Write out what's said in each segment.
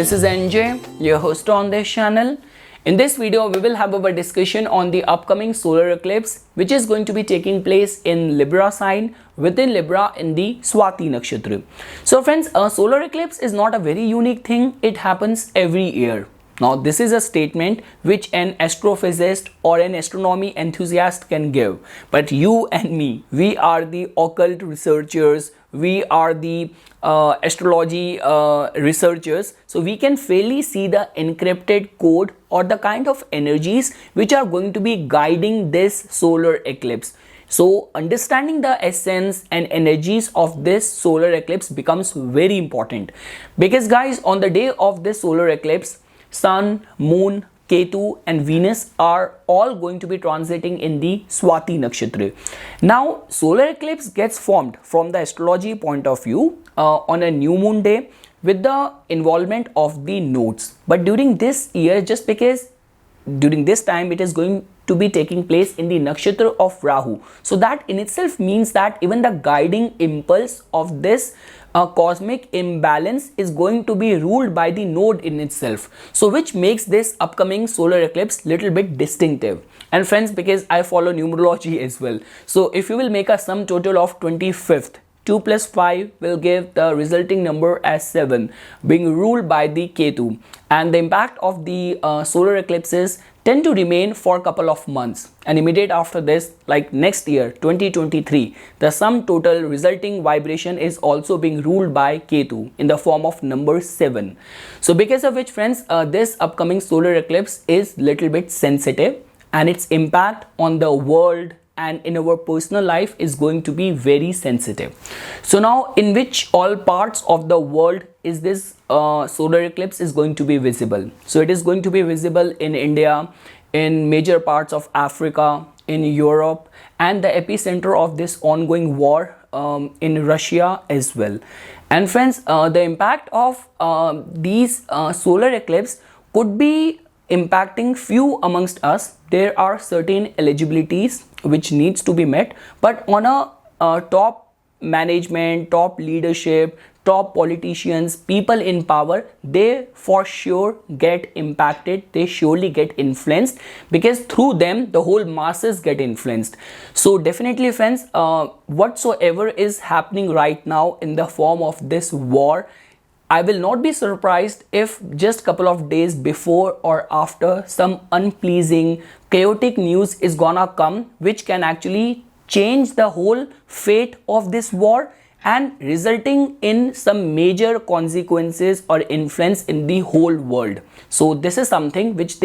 This is NJ, your host on this channel. In this video, we will have a discussion on the upcoming solar eclipse, which is going to be taking place in Libra sign, within Libra in the Swati Nakshatra. So friends, a solar eclipse is not a very unique thing. It happens every year. Now, this is a statement which an astrophysicist or an astronomy enthusiast can give. But you and me, we are the occult researchers, we are the astrology researchers, so we can fairly see the encrypted code or the kind of energies which are going to be guiding this solar eclipse. So understanding the essence and energies of this solar eclipse becomes very important, because guys, on the day of this solar eclipse, Sun, Moon, Ketu and Venus are all going to be transiting in the Swati Nakshatra. Now, solar eclipse gets formed from the astrology point of view on a new moon day with the involvement of the nodes. But during this year, just because during this time it is going to be taking place in the nakshatra of Rahu, so that in itself means that even the guiding impulse of this cosmic imbalance is going to be ruled by the node in itself, so which makes this upcoming solar eclipse little bit distinctive. And friends, because I follow numerology as well, so if you will make a sum total of 25th, 2 plus 5 will give the resulting number as 7, being ruled by the Ketu. And the impact of the solar eclipses tend to remain for a couple of months. And immediate after this, like next year, 2023, the sum total resulting vibration is also being ruled by Ketu in the form of number 7. So because of which, friends, this upcoming solar eclipse is little bit sensitive, and its impact on the world and in our personal life is going to be very sensitive. So now, in which all parts of the world is this solar eclipse is going to be visible? So it is going to be visible in India, in major parts of Africa, in Europe, and the epicenter of this ongoing war in Russia as well. And friends, the impact of these solar eclipse could be impacting few amongst us. There are certain eligibilities which needs to be met, but on a top management, top leadership, top politicians, people in power, they for sure get impacted, they surely get influenced, because through them the whole masses get influenced. So definitely friends, whatsoever is happening right now in the form of this war, I will not be surprised if just couple of days before or after some unpleasing, chaotic news is gonna come, which can actually change the whole fate of this war and resulting in some major consequences or influence in the whole world. So this is something which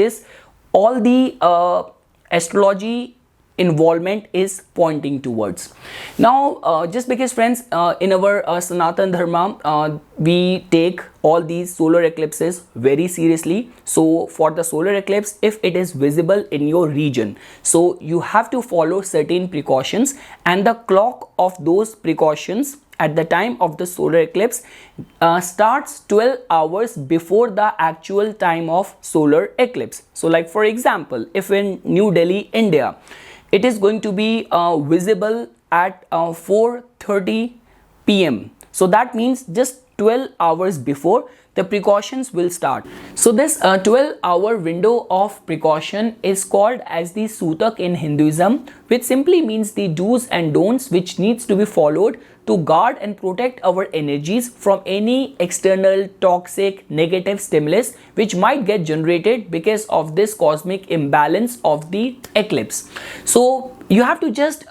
all the astrology involvement is pointing towards. Now, just because friends, in our Sanatan Dharma, we take all these solar eclipses very seriously. So for the solar eclipse, if it is visible in your region, so you have to follow certain precautions, and the clock of those precautions at the time of the solar eclipse starts 12 hours before the actual time of solar eclipse. So like for example, if in New Delhi, India, it is going to be visible at 4:30 p.m. So that means just 12 hours before the precautions will start. So this 12-hour window of precaution is called as the Sutak in Hinduism, which simply means the do's and don'ts which needs to be followed to guard and protect our energies from any external toxic negative stimulus which might get generated because of this cosmic imbalance of the eclipse. So you have to just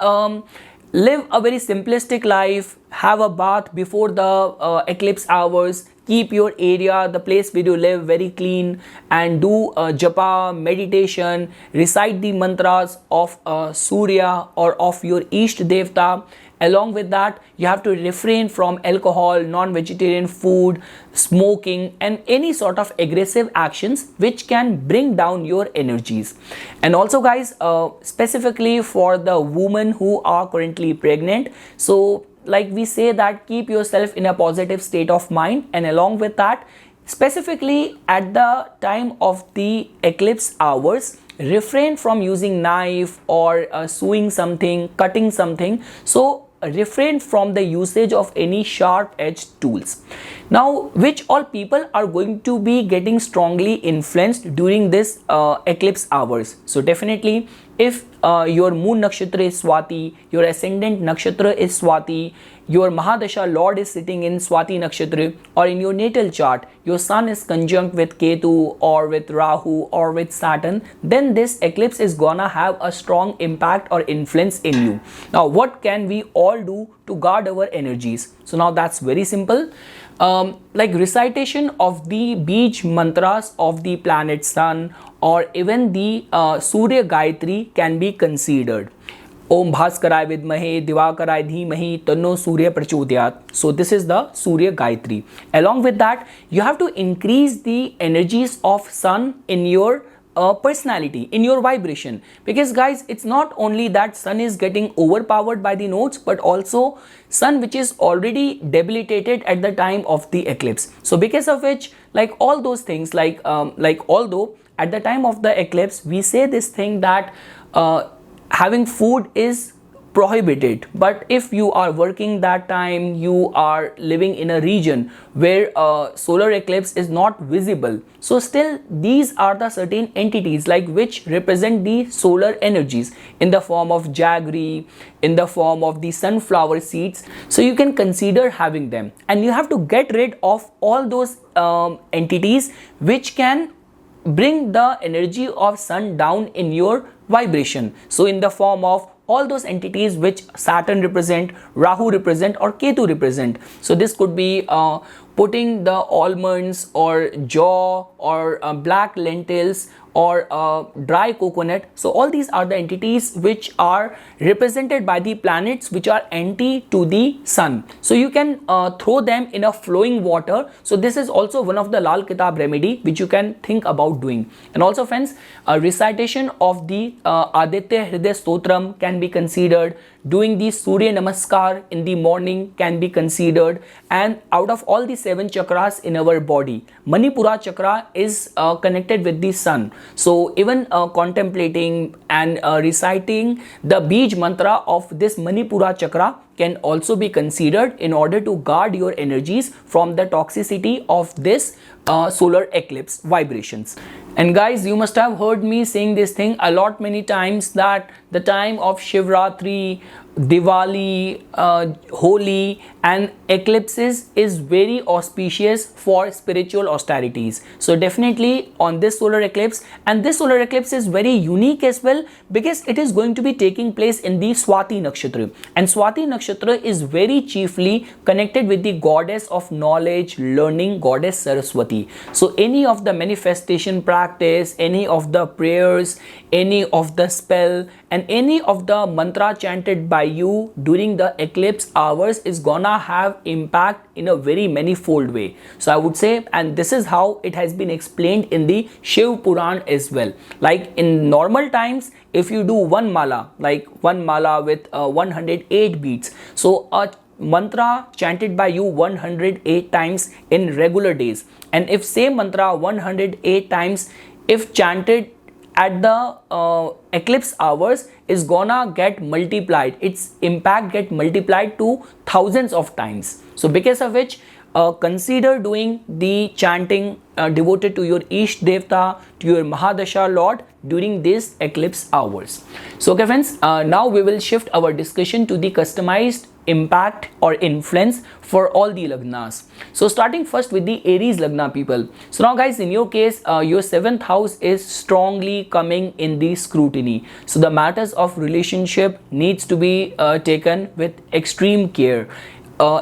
live a very simplistic life, have a bath before the eclipse hours, keep your area, the place where you live, very clean, and do japa, meditation, recite the mantras of Surya or of your Isht Devta. Along with that, you have to refrain from alcohol, non-vegetarian food, smoking, and any sort of aggressive actions which can bring down your energies. And also guys, specifically for the women who are currently pregnant, so like we say that keep yourself in a positive state of mind, and along with that, specifically at the time of the eclipse hours, refrain from using knife or sewing something, cutting something. So refrain from the usage of any sharp edged tools. Now, which all people are going to be getting strongly influenced during this eclipse hours. So definitely, if your moon nakshatra is Swati, your ascendant nakshatra is Swati, your Mahadasha Lord is sitting in Swati Nakshatra, or in your natal chart, your Sun is conjunct with Ketu or with Rahu or with Saturn, then this eclipse is gonna have a strong impact or influence in you. Now, what can we all do to guard our energies? So now that's very simple. Like recitation of the Bij mantras of the planet Sun, or even the Surya Gayatri can be considered. Om Bhaskaraय Vidmahe Divakaraय Dhimahi Tanno Surya Prachodayat. So this is the Surya Gayatri. Along with that, you have to increase the energies of Sun in your personality, in your vibration, because guys, it's not only that Sun is getting overpowered by the nodes, but also Sun which is already debilitated at the time of the eclipse. So because of which, like all those things, like although at the time of the eclipse we say this thing that having food is prohibited, but if you are working that time, you are living in a region where solar eclipse is not visible, so still these are the certain entities like which represent the solar energies in the form of jaggery, in the form of the sunflower seeds. So you can consider having them, and you have to get rid of all those entities which can bring the energy of Sun down in your vibration. So in the form of all those entities which Saturn represent, Rahu represent, or Ketu represent. So this could be putting the almonds or jaw or black lentils or dry coconut. So all these are the entities which are represented by the planets which are anti to the Sun. So you can throw them in a flowing water. So this is also one of the Lal Kitab remedy which you can think about doing. And also friends, a recitation of the Aditya Hriday Stotram can be considered. Doing the Surya Namaskar in the morning can be considered. And out of all the 7 chakras in our body, Manipura chakra is connected with the Sun. So even contemplating and reciting the Bij mantra of this Manipura chakra can also be considered in order to guard your energies from the toxicity of this solar eclipse vibrations. And guys, you must have heard me saying this thing a lot many times, that the time of Shivratri, Diwali, Holi and eclipses is very auspicious for spiritual austerities. So definitely on this solar eclipse, and this solar eclipse is very unique as well because it is going to be taking place in the Swati Nakshatra, and Swati Nakshatra is very chiefly connected with the goddess of knowledge, learning, goddess Saraswati. So any of the manifestation practice, any of the prayers, any of the spell and any of the mantra chanted by you during the eclipse hours is gonna have impact in a very manifold way. So I would say, and this is how it has been explained in the Shiv Puran as well. Like in normal times, if you do one mala, like one mala with 108 beats, so a mantra chanted by you 108 times in regular days, and if same mantra 108 times if chanted at the eclipse hours is gonna get multiplied, its impact get multiplied to thousands of times. So because of which, consider doing the chanting devoted to your Ish Devta, to your Mahadasha Lord during these eclipse hours. So okay friends, now we will shift our discussion to the customized impact or influence for all the lagnas. So starting first with the Aries lagna people. So now guys, in your case, your 7th house is strongly coming in the scrutiny. So the matters of relationship needs to be taken with extreme care.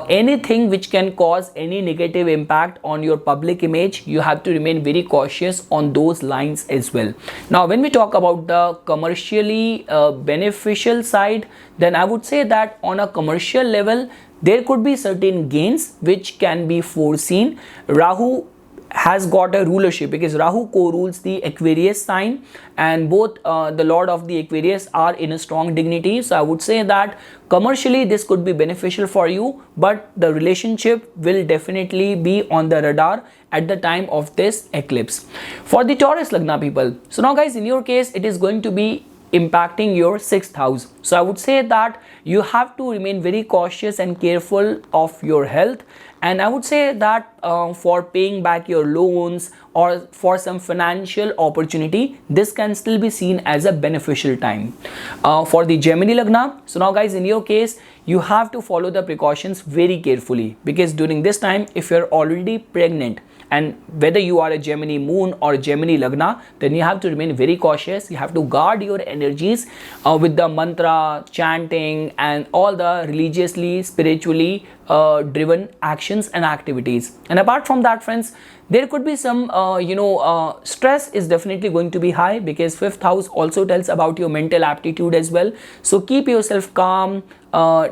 Anything which can cause any negative impact on your public image, you have to remain very cautious on those lines as well. Now when we talk about the commercially beneficial side, then I would say that on a commercial level there could be certain gains which can be foreseen. Rahu has got a rulership because Rahu co-rules the Aquarius sign, and both the Lord of the Aquarius are in a strong dignity. So I would say that commercially this could be beneficial for you, but the relationship will definitely be on the radar at the time of this eclipse. For the Taurus lagna people, so now guys, in your case it is going to be impacting your 6th house. So I would say that you have to remain very cautious and careful of your health, and I would say that for paying back your loans or for some financial opportunity, this can still be seen as a beneficial time. For the Gemini Lagna, so now guys, in your case, you have to follow the precautions very carefully, because during this time, if you're already pregnant, and whether you are a Gemini moon or Gemini Lagna, then you have to remain very cautious. You have to guard your energies with the mantra, chanting, and all the religiously, spiritually driven actions and activities. And apart from that, friends, there could be some stress is definitely going to be high, because 5th house also tells about your mental aptitude as well. So keep yourself calm,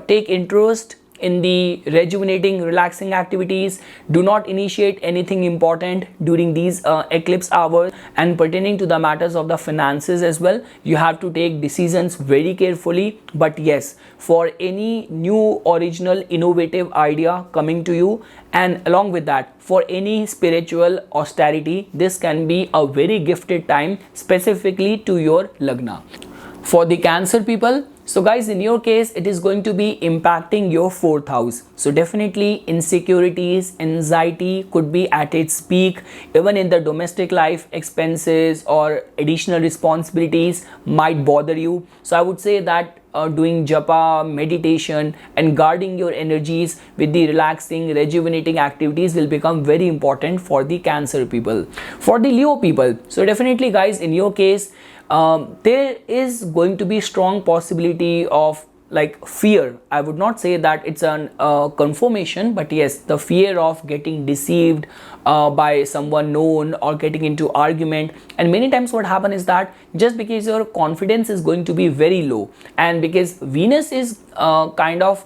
take interest in the rejuvenating, relaxing activities. Do not initiate anything important during these eclipse hours. And pertaining to the matters of the finances as well, you have to take decisions very carefully. But yes, for any new, original, innovative idea coming to you, and along with that, for any spiritual austerity, this can be a very gifted time, specifically to your Lagna. For the Cancer people, so guys, in your case, it is going to be impacting your 4th house. So definitely insecurities, anxiety could be at its peak. Even in the domestic life, expenses or additional responsibilities might bother you. So I would say that doing japa, meditation, and guarding your energies with the relaxing, rejuvenating activities will become very important for the Cancer people. For the Leo people, so definitely guys, in your case, there is going to be strong possibility of like fear. I would not say that it's an confirmation, but yes, the fear of getting deceived by someone known or getting into argument. And many times what happen is that just because your confidence is going to be very low, and because Venus is kind of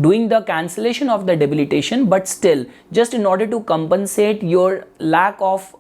doing the cancellation of the debilitation, but still, just in order to compensate your lack of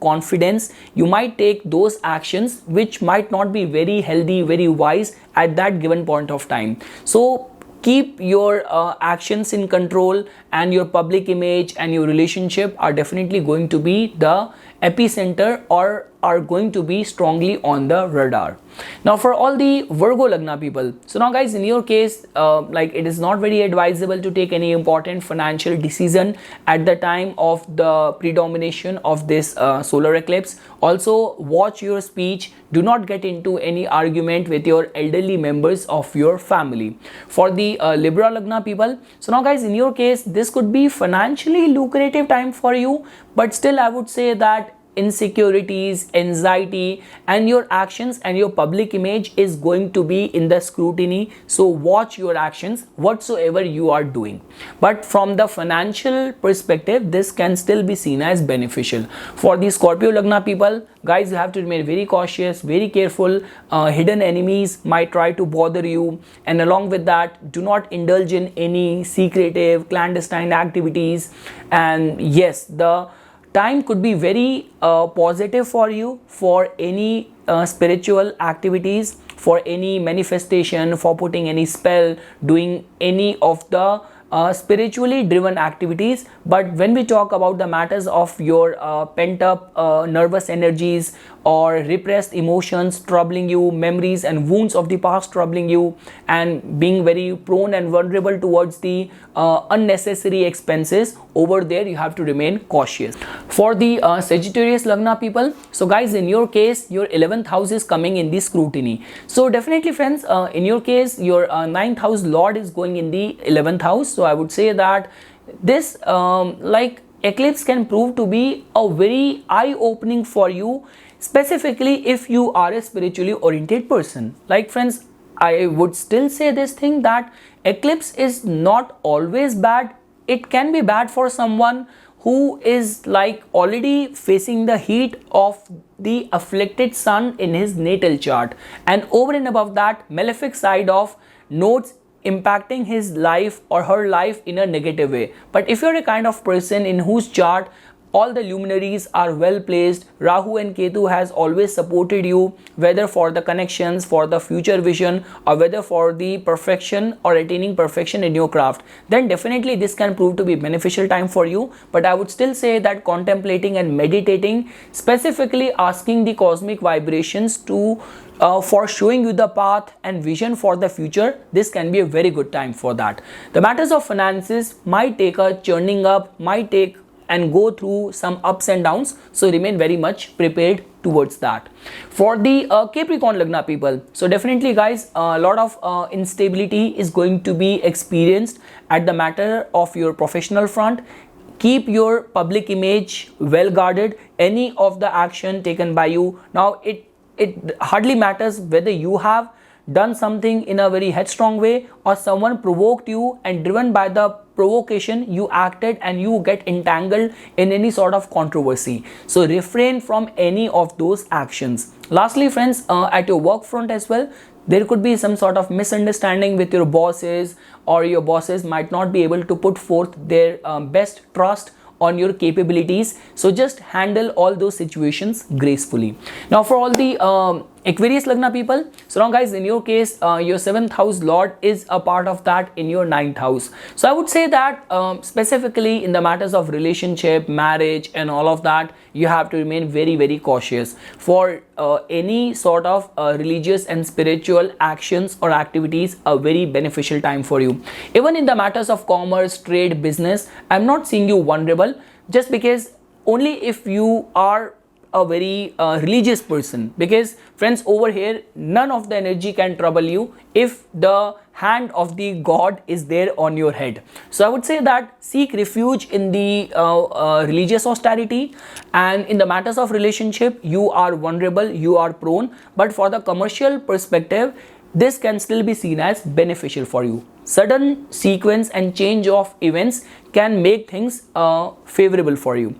confidence, you might take those actions which might not be very healthy, very wise at that given point of time. So keep your actions in control, and your public image and your relationship are definitely going to be the epicenter, or are going to be strongly on the radar. Now for all the Virgo Lagna people, so now guys, in your case, like it is not very advisable to take any important financial decision at the time of the predomination of this solar eclipse. Also watch your speech. Do not get into any argument with your elderly members of your family. For the Libra Lagna people, so now guys, in your case, this could be financially lucrative time for you, but still I would say that insecurities, anxiety, and your actions and your public image is going to be in the scrutiny. So watch your actions whatsoever you are doing. But from the financial perspective, this can still be seen as beneficial. For the Scorpio Lagna people, guys, you have to remain very cautious, very careful. Hidden enemies might try to bother you, and along with that, do not indulge in any secretive, clandestine activities. And yes, the time could be very positive for you for any spiritual activities, for any manifestation, for putting any spell, doing any of the spiritually driven activities. But when we talk about the matters of your pent up nervous energies or repressed emotions troubling you, memories and wounds of the past troubling you, and being very prone and vulnerable towards the unnecessary expenses, over there you have to remain cautious. For the Sagittarius Lagna people, so guys, in your case, your 11th house is coming in the scrutiny. So definitely friends, in your case, your 9th house lord is going in the 11th house. So I would say that this like eclipse can prove to be a very eye-opening for you, specifically if you are a spiritually oriented person. Like friends, I would still say this thing, that eclipse is not always bad. It can be bad for someone who is like already facing the heat of the afflicted sun in his natal chart, and over and above that, malefic side of nodes impacting his life or her life in a negative way. But if you're a kind of person in whose chart all the luminaries are well placed. Rahu and Ketu has always supported you, whether for the connections, for the future vision, or whether for the perfection or attaining perfection in your craft, then definitely this can prove to be beneficial time for you. But I would still say that contemplating and meditating, specifically asking the cosmic vibrations to for showing you the path and vision for the future, this can be a very good time for that. The matters of finances might take a churning up, might take and go through some ups and downs, so remain very much prepared towards that. For the Capricorn Lagna people, so definitely guys, a lot of instability is going to be experienced at the matter of your professional front. Keep your public image well guarded. Any of the action taken by you, now it hardly matters whether you have done something in a very headstrong way or someone provoked you, and driven by the provocation you acted and you get entangled in any sort of controversy. So refrain from any of those actions. Lastly friends, at your work front as well, there could be some sort of misunderstanding with your bosses, or your bosses might not be able to put forth their best trust on your capabilities. So just handle all those situations gracefully. Now for all the Aquarius Lagna people, so now guys, in your case, your 7th house lord is a part of that in your 9th house. So I would say that specifically in the matters of relationship, marriage and all of that, you have to remain very cautious. For any sort of religious and spiritual actions or activities, a very beneficial time for you. Even in the matters of commerce, trade, business, I'm not seeing you vulnerable, just because only if you are a very religious person, because friends, over here none of the energy can trouble you if the hand of the god is there on your head. So I would say that seek refuge in the religious austerity, and in the matters of relationship you are vulnerable, you are prone, but for the commercial perspective this can still be seen as beneficial for you. Sudden sequence and change of events can make things favorable for you.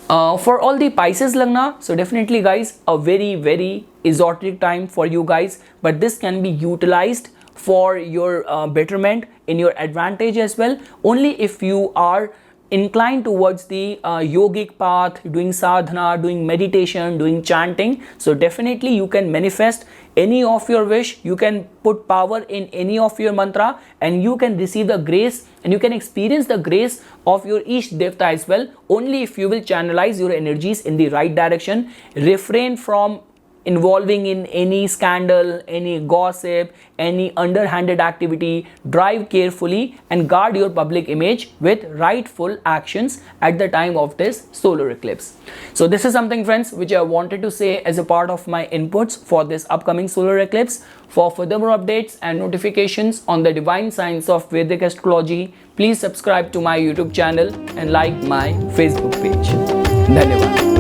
For all the Pisces Lagna, so definitely guys, a very esoteric time for you guys, but this can be utilized for your betterment, in your advantage as well, only if you are inclined towards the yogic path, doing sadhana, doing meditation, doing chanting. So definitely you can manifest any of your wish, you can put power in any of your mantra, and you can receive the grace and you can experience the grace of your Ish Devta as well, only if you will channelize your energies in the right direction. Refrain from involving in any scandal, any gossip, any underhanded activity. Drive carefully and guard your public image with rightful actions at the time of this solar eclipse. So this is something friends which I wanted to say as a part of my inputs for this upcoming solar eclipse. For further more updates and notifications on the divine science of Vedic astrology, please subscribe to my YouTube channel and like my Facebook page. Dhanyavad.